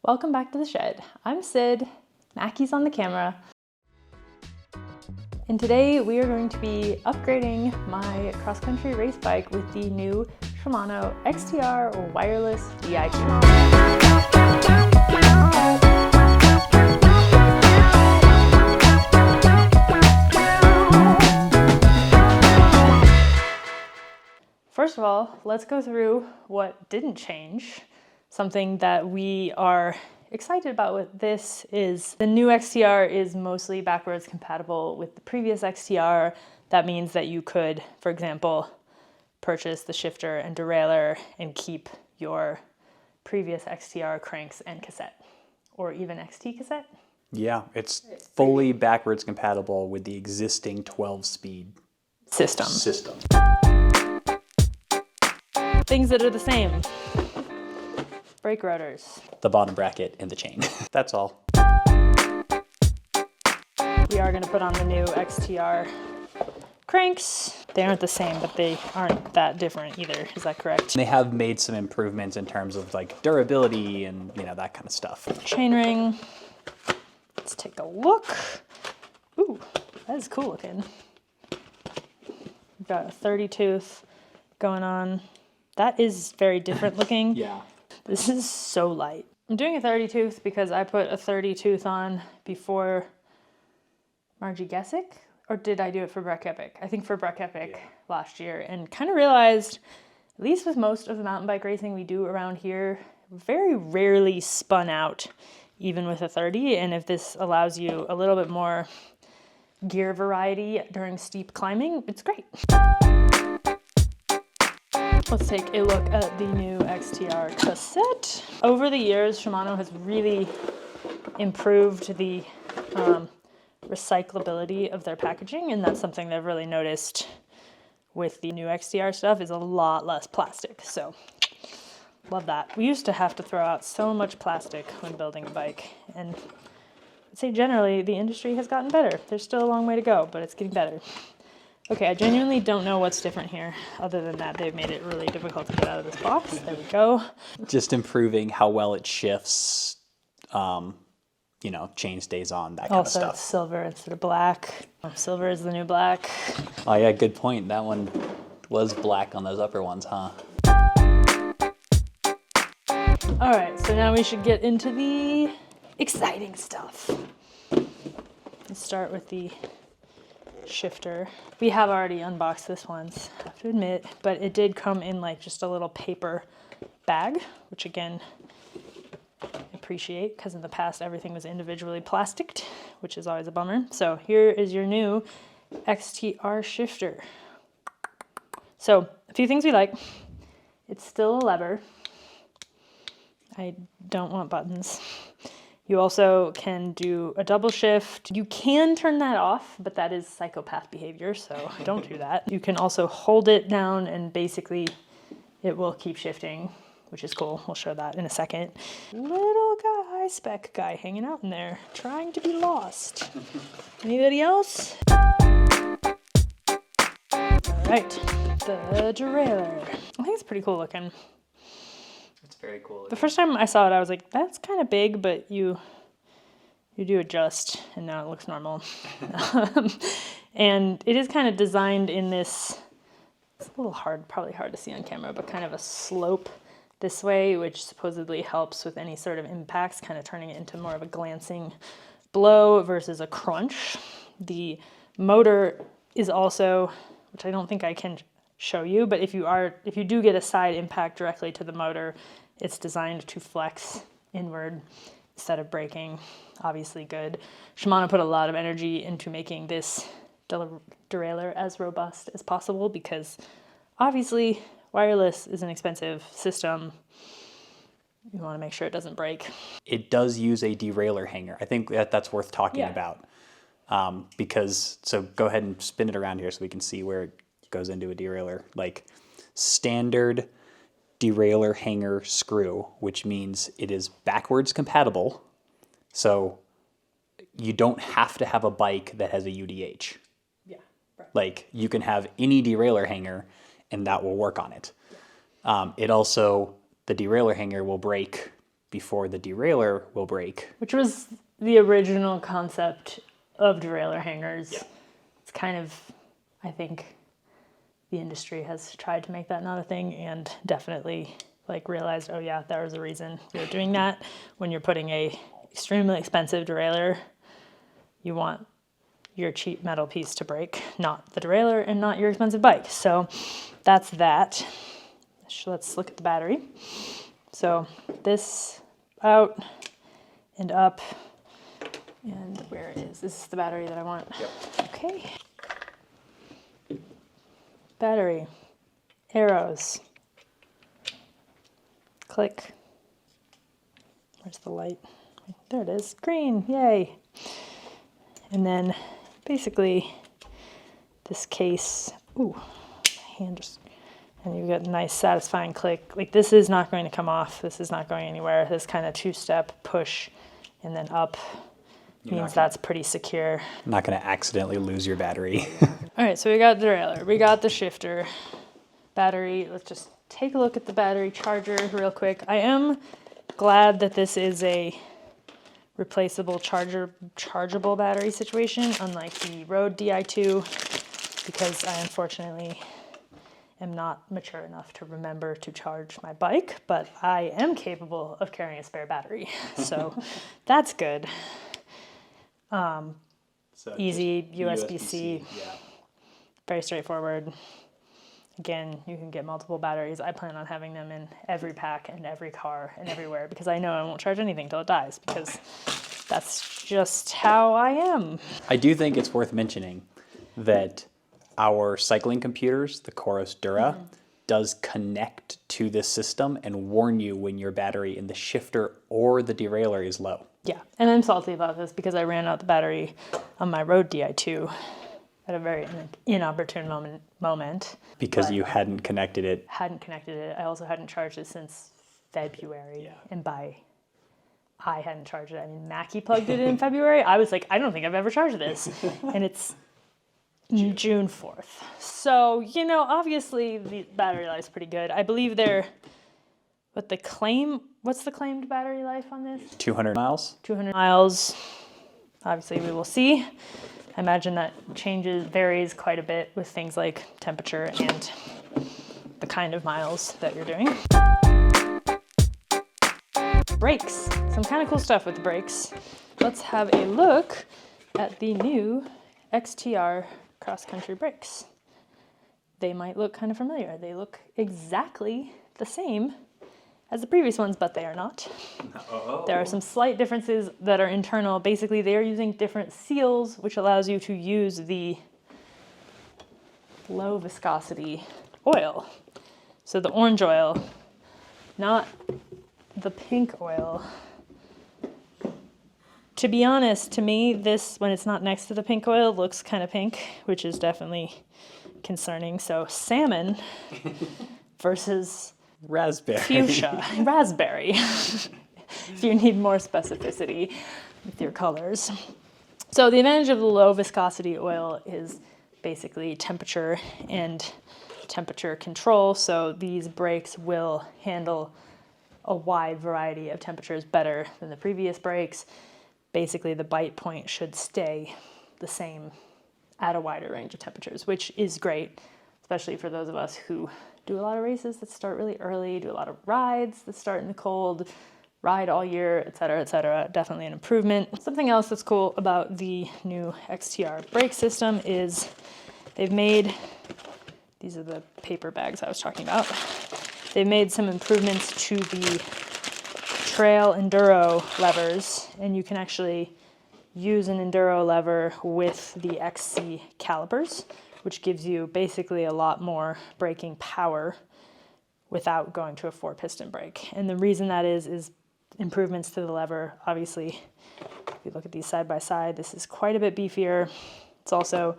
Welcome back to the shed. I'm Sid, Mackie's on the camera, and today we are going to be upgrading my cross-country race bike with the new Shimano XTR wireless Di2. First of all, let's go through what didn't change. Something that we are excited about with this is the new XTR is mostly backwards compatible with the previous XTR. That means that you could, for example, purchase the shifter and derailleur and keep your previous XTR cranks and cassette, or even XT cassette. Yeah, it's fully backwards compatible with the existing 12-speed system. Things that are the same. Brake rotors. The bottom bracket and the chain. That's all. We are going to put on the new XTR cranks. They aren't the same, but they aren't that different either. Is that correct? They have made some improvements in terms of like durability and that kind of stuff. Chainring. Let's take a look. Ooh, that is cool looking. We've got a 30 tooth going on. That is very different looking. Yeah. This is so light. I'm doing a 30 tooth because I put a 30 tooth on before Margie Gessick, or did I do it for Breck Epic? I think for Breck Epic last year, and kind of realized, at least with most of the mountain bike racing we do around here, very rarely spun out, even with a 30, and if this allows you a little bit more gear variety during steep climbing, it's great. Let's take a look at the new XTR cassette. Over the years, Shimano has really improved the recyclability of their packaging, and that's something they've really noticed with the new XTR stuff is a lot less plastic, so love that. We used to have to throw out so much plastic when building a bike, and I'd say generally the industry has gotten better. There's still a long way to go, but it's getting better. Okay, I genuinely don't know what's different here, other than that they've made it really difficult to get out of this box. There we go. Just improving how well it shifts, chain stays on, that kind of stuff. Also, silver instead of black. Silver is the new black. Oh yeah, good point. That one was black on those upper ones, huh? All right, so now we should get into the exciting stuff. Let's start with the shifter. We have already unboxed this once, I have to admit, but it did come in like just a little paper bag, which again, I appreciate because in the past everything was individually plasticed, which is always a bummer. So here is your new XTR shifter. So a few things we like. It's still a lever. I don't want buttons. You also can do a double shift. You can turn that off, but that is psychopath behavior, so don't do that. You can also hold it down and basically it will keep shifting, which is cool. We'll show that in a second. Little guy, spec guy hanging out in there, trying to be lost. Anybody else? All right, the derailleur. I think it's pretty cool looking. It's very cool. The first time I saw it, I was like, that's kind of big, but you do adjust, and now it looks normal. And it is kind of designed in this, it's a little hard, probably hard to see on camera, but kind of a slope this way, which supposedly helps with any sort of impacts, kind of turning it into more of a glancing blow versus a crunch. The motor is also, which I don't think I can show you, but if you do get a side impact directly to the motor, it's designed to flex inward instead of braking. Obviously good. Shimano put a lot of energy into making this derailleur as robust as possible because obviously wireless is an expensive system. You want to make sure it doesn't break. It does use a derailleur hanger. I think that's worth talking about because, so go ahead and spin it around here so we can see where it goes into a derailleur. Like standard derailleur hanger screw, which means it is backwards compatible. So you don't have to have a bike that has a UDH. Yeah. Right. Like you can have any derailleur hanger and that will work on it. It also, the derailleur hanger will break before the derailleur will break. Which was the original concept of derailleur hangers. Yeah. It's kind of, I think, the industry has tried to make that not a thing, and definitely like realized, oh yeah, there was a reason you're doing that. When you're putting a extremely expensive derailleur, you want your cheap metal piece to break, not the derailleur and not your expensive bike. So that's that. Let's look at the battery. So this out and up, and where is this? Is the battery that I want. Yep. Okay. Battery, arrows, click. Where's the light? There it is, green, yay. And then basically this case, ooh, my hand just, and you get a nice satisfying click. Like this is not going to come off, this is not going anywhere. This kind of two-step push and then up means that's pretty secure. I'm not going to accidentally lose your battery. All right, so we got the derailleur, we got the shifter, battery. Let's just take a look at the battery charger real quick. I am glad that this is a replaceable chargeable battery situation, unlike the Rode Di2, because I unfortunately am not mature enough to remember to charge my bike, but I am capable of carrying a spare battery, so that's good. So Easy USB-C, yeah. very straightforward. Again, you can get multiple batteries. I plan on having them in every pack and every car and everywhere because I know I won't charge anything till it dies because that's just how I am. I do think it's worth mentioning that our cycling computers, the Coros Dura, does connect to this system and warn you when your battery in the shifter or the derailleur is low. Yeah, and I'm salty about this because I ran out the battery on my Rode Di2 at a very inopportune moment. Because you hadn't connected it. Hadn't connected it. I also hadn't charged it since February. Yeah. And I hadn't charged it. I mean, Mackie plugged it in in February. I was like, I don't think I've ever charged this. And it's June 4th. So, you know, obviously the battery life's pretty good. I believe what's the claimed battery life on this? 200 miles? 200 miles. Obviously we will see. I imagine that varies quite a bit with things like temperature and the kind of miles that you're doing. Brakes. Some kind of cool stuff with the brakes. Let's have a look at the new XTR cross-country brakes. They might look kind of familiar. They look exactly the same as the previous ones, but they are not. Oh. There are some slight differences that are internal. Basically, they are using different seals, which allows you to use the low viscosity oil. So the orange oil, not the pink oil. To be honest, to me, this, when it's not next to the pink oil, looks kind of pink, which is definitely concerning. So salmon versus Raspberry. fuchsia, raspberry, if you need more specificity with your colors. So the advantage of the low viscosity oil is basically temperature and temperature control. So these brakes will handle a wide variety of temperatures better than the previous brakes. Basically, the bite point should stay the same at a wider range of temperatures, which is great, especially for those of us who do a lot of races that start really early, do a lot of rides that start in the cold, ride all year, et cetera, definitely an improvement. Something else that's cool about the new XTR brake system is they've made, these are the paper bags I was talking about, they've made some improvements to the trail enduro levers, and you can actually use an enduro lever with the XC calipers, which gives you basically a lot more braking power without going to a 4-piston brake. And the reason that is improvements to the lever. Obviously, if you look at these side by side, this is quite a bit beefier. It's also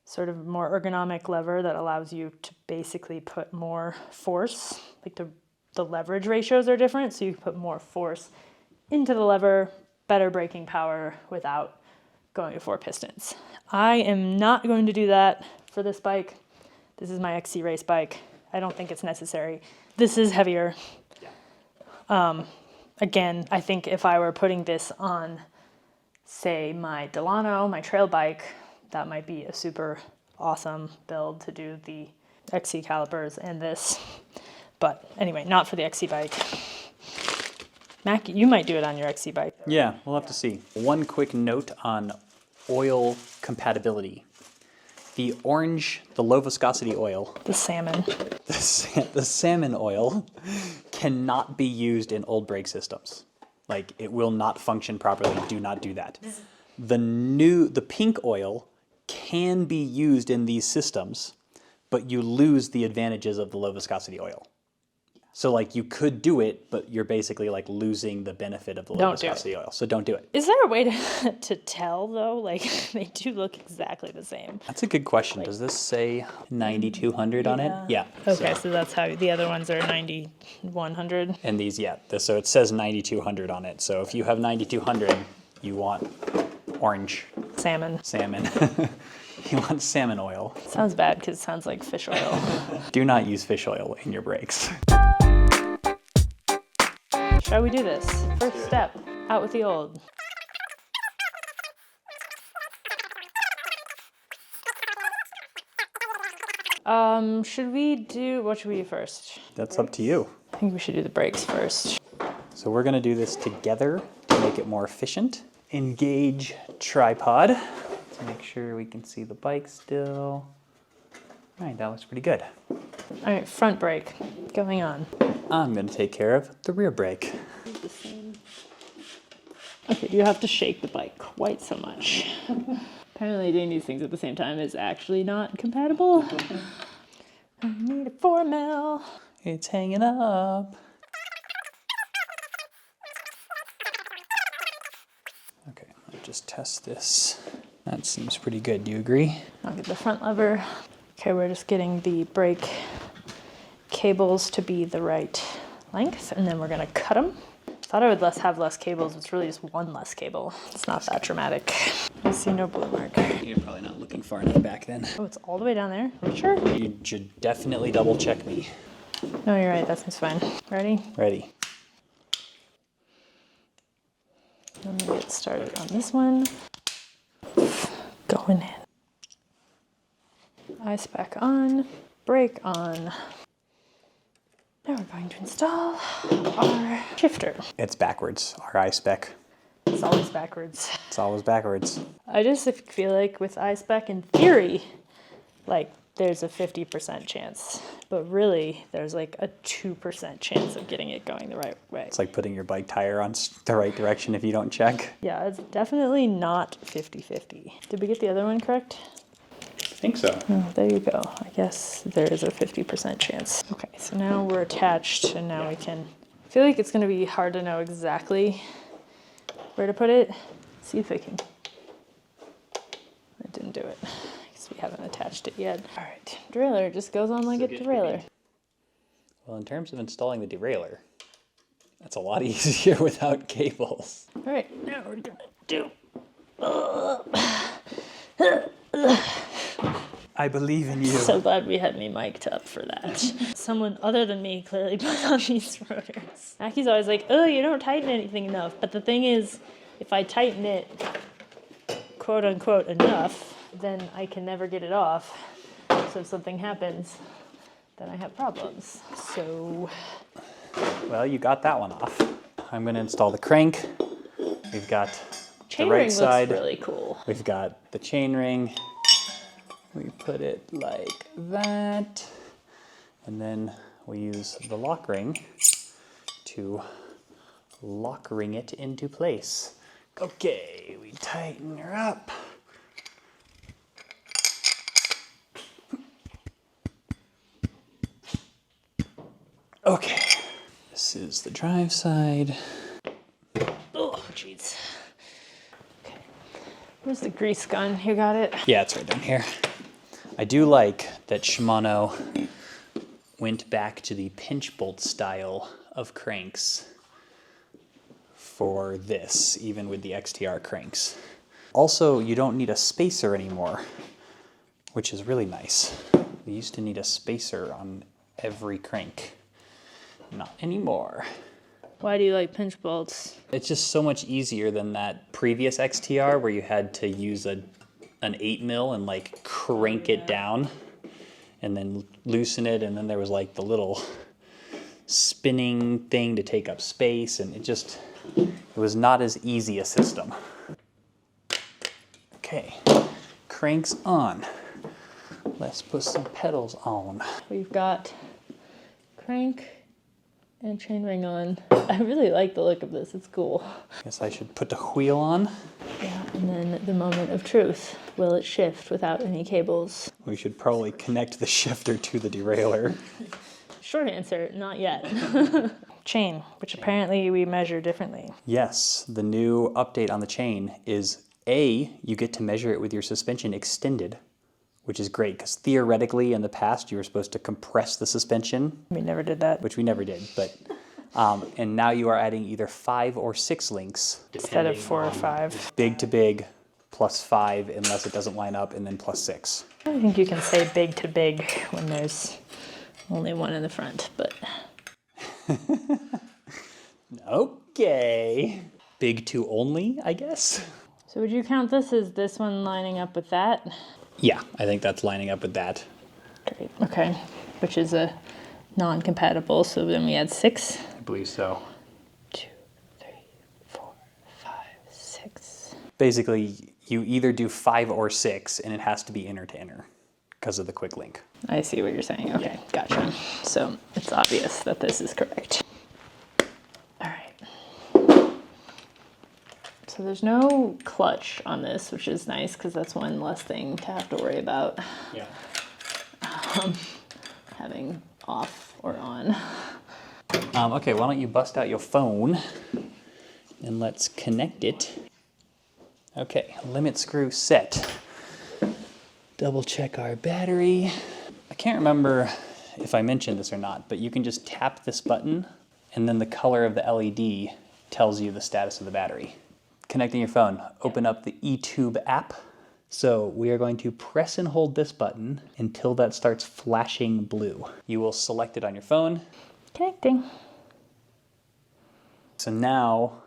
sort of more ergonomic lever that allows you to basically put more force, like the leverage ratios are different, so you can put more force into the lever, better braking power without going to 4 pistons. I am not going to do that for this bike. This is my XC race bike. I don't think it's necessary. This is heavier. again, I think if I were putting this on, say, my Delano, my trail bike, that might be a super awesome build to do the XC calipers and this. But anyway, not for the XC bike. Mac, you might do it on your XC bike. Yeah, we'll have to see. One quick note on oil compatibility. The orange, the low viscosity oil, The salmon. the salmon oil cannot be used in old brake systems. Like, it will not function properly. Do not do that. The pink oil can be used in these systems, but you lose the advantages of the low viscosity oil. So like you could do it, but you're basically like losing the benefit of the low viscosity oil. So don't do it. Is there a way to tell though? Like they do look exactly the same. That's a good question. Does this say 9200 on it? Yeah. Okay, so that's how the other ones are 9100. And these, yeah. So it says 9200 on it. So if you have 9200, you want orange. Salmon. Salmon. You want salmon oil. Sounds bad because it sounds like fish oil. Do not use fish oil in your brakes. Shall we do this? First step, out with the old. Should we do, what should we do first? That's up to you. I think we should do the brakes first. So we're gonna do this together to make it more efficient. Engage tripod to make sure we can see the bike still. All right, that looks pretty good. All right, front brake, going on. I'm gonna take care of the rear brake. Okay, you have to shake the bike quite so much. Apparently doing these things at the same time is actually not compatible. I need a 4mm. It's hanging up. Okay, I'll just test this. That seems pretty good. Do you agree? I'll get the front lever. Okay, we're just getting the brake cables to be the right length, and then we're gonna cut them. Thought I would have less cables. It's really just one less cable. It's not that dramatic. I see no blue mark. You're probably not looking far enough back then. Oh, it's all the way down there? Are you sure? You should definitely double check me. No, you're right. That seems fine. Ready? Ready. Let me get started on this one. Going in. Ice back on. Brake on. Now we're going to install our shifter. It's backwards, our I-spec. It's always backwards. It's always backwards. I just feel like with I-spec in theory, like there's a 50% chance, but really there's like a 2% chance of getting it going the right way. It's like putting your bike tire on the right direction if you don't check. Yeah, it's definitely not 50-50. Did we get the other one correct? I think so. Oh, there you go. I guess there is a 50% chance. Okay, so now we're attached and now we can, I feel like it's gonna be hard to know exactly where to put it. See if I can, I didn't do it. I guess we haven't attached it yet. All right, derailleur just goes on like a derailleur. Well, in terms of installing the derailleur, that's a lot easier without cables. All right, now we're gonna do, I believe in you. so glad we had me mic'd up for that. Someone other than me clearly put on these rotors. Aki's always like, oh, you don't tighten anything enough. But the thing is, if I tighten it, quote unquote, enough, then I can never get it off. So if something happens, then I have problems. So. Well, you got that one off. I'm going to install the crank. We've got the right Chainring side. looks really cool. We've got the chainring. We put it like that. And then we use the lock ring to lock ring it into place. Okay, we tighten her up. Okay, this is the drive side. Oh, jeez. Okay. Where's the grease gun? You got it? Yeah, it's right down here. I do like that Shimano went back to the pinch bolt style of cranks for this, even with the XTR cranks. Also, you don't need a spacer anymore, which is really nice. We used to need a spacer on every crank. Not anymore. Why do you like pinch bolts? It's just so much easier than that previous XTR where you had to use an 8mm and like crank it down and then loosen it, and then there was like the little spinning thing to take up space, and it was not as easy a system. Okay, cranks on. Let's put some pedals on. We've got crank and chainring on. I really like the look of this, it's cool. Guess I should put the wheel on. Yeah, and then the moment of truth. Will it shift without any cables? We should probably connect the shifter to the derailleur. Short answer, not yet. Chain, which apparently we measure differently. Yes, the new update on the chain is you get to measure it with your suspension extended, which is great because theoretically in the past you were supposed to compress the suspension. We never did that. Which we never did, but and now you are adding either 5 or 6 links. Instead of 4 or 5. Big to big plus 5 unless it doesn't line up, and then plus 6. I think you can say big to big when there's only one in the front, but... Okay. Big to only, I guess. So would you count this as this one lining up with that? Yeah, I think that's lining up with that. Great, okay. Which is a non-compatible, so then we add 6. I believe so. 2, 3, 4, 5, 6. Basically, you either do 5 or 6, and it has to be inner to inner because of the quick link. I see what you're saying. Okay, gotcha. So it's obvious that this is correct. All right. So there's no clutch on this, which is nice because that's one less thing to have to worry about. Yeah. Having off or on. Okay, why don't you bust out your phone and let's connect it. Okay, limit screw set. Double check our battery. I can't remember if I mentioned this or not, but you can just tap this button and then the color of the LED tells you the status of the battery. Connecting your phone, open up the eTube app. So we are going to press and hold this button until that starts flashing blue. You will select it on your phone. Connecting. So now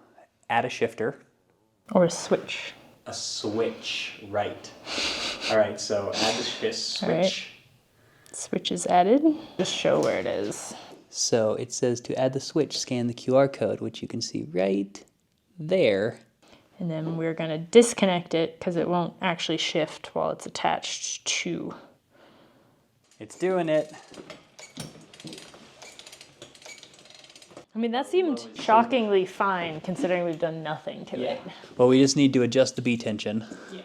add a shifter. Or a switch. A switch, right. All right, so add this switch. Right. Switch is added. Just show where it is. So it says to add the switch, scan the QR code, which you can see right there. And then we're going to disconnect it because it won't actually shift while it's attached to. It's doing it. I mean, that seemed shockingly fine considering we've done nothing to it. Well, we just need to adjust the B tension. Yeah.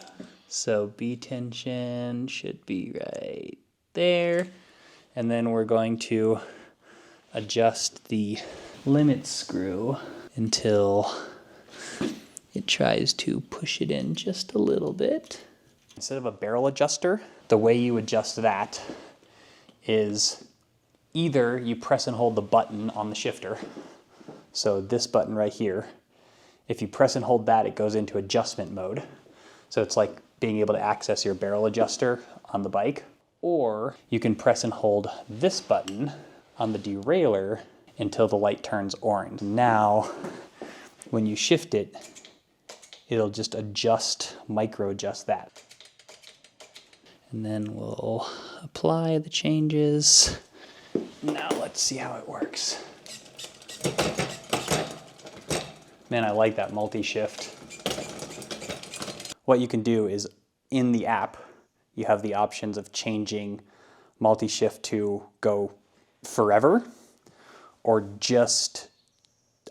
So B tension should be right there. And then we're going to adjust the limit screw until it tries to push it in just a little bit. Instead of a barrel adjuster, the way you adjust that is either you press and hold the button on the shifter. So this button right here, if you press and hold that, it goes into adjustment mode. So it's like being able to access your barrel adjuster on the bike. Or you can press and hold this button on the derailleur until the light turns orange. Now, when you shift it, it'll just micro adjust that. And then we'll apply the changes. Now let's see how it works. Man, I like that multi-shift. What you can do is in the app, you have the options of changing multi-shift to go forever or just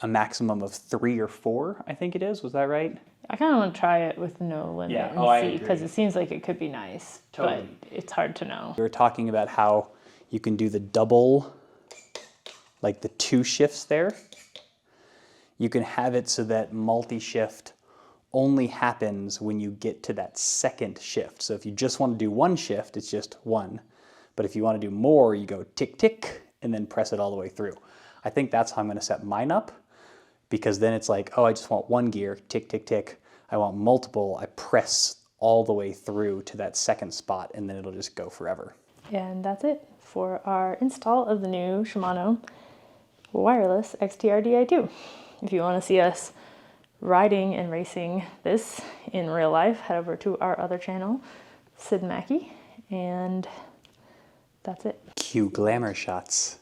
a maximum of 3 or 4, I think it is. Was that right? I kind of want to try it with no limit and see because it seems like it could be nice, but it's hard to know. We were talking about how you can do the double, like the 2 shifts there. You can have it so that multi-shift only happens when you get to that second shift. So if you just want to do 1 shift, it's just 1. But if you want to do more, you go tick, tick, and then press it all the way through. I think that's how I'm going to set mine up, because then it's like, oh, I just want 1 gear, tick, tick, tick. I want multiple, I press all the way through to that second spot, and then it'll just go forever. And that's it for our install of the new Shimano wireless XTR Di2. If you want to see us riding and racing this in real life, head over to our other channel, Sid Mackey, and that's it. Cue glamour shots.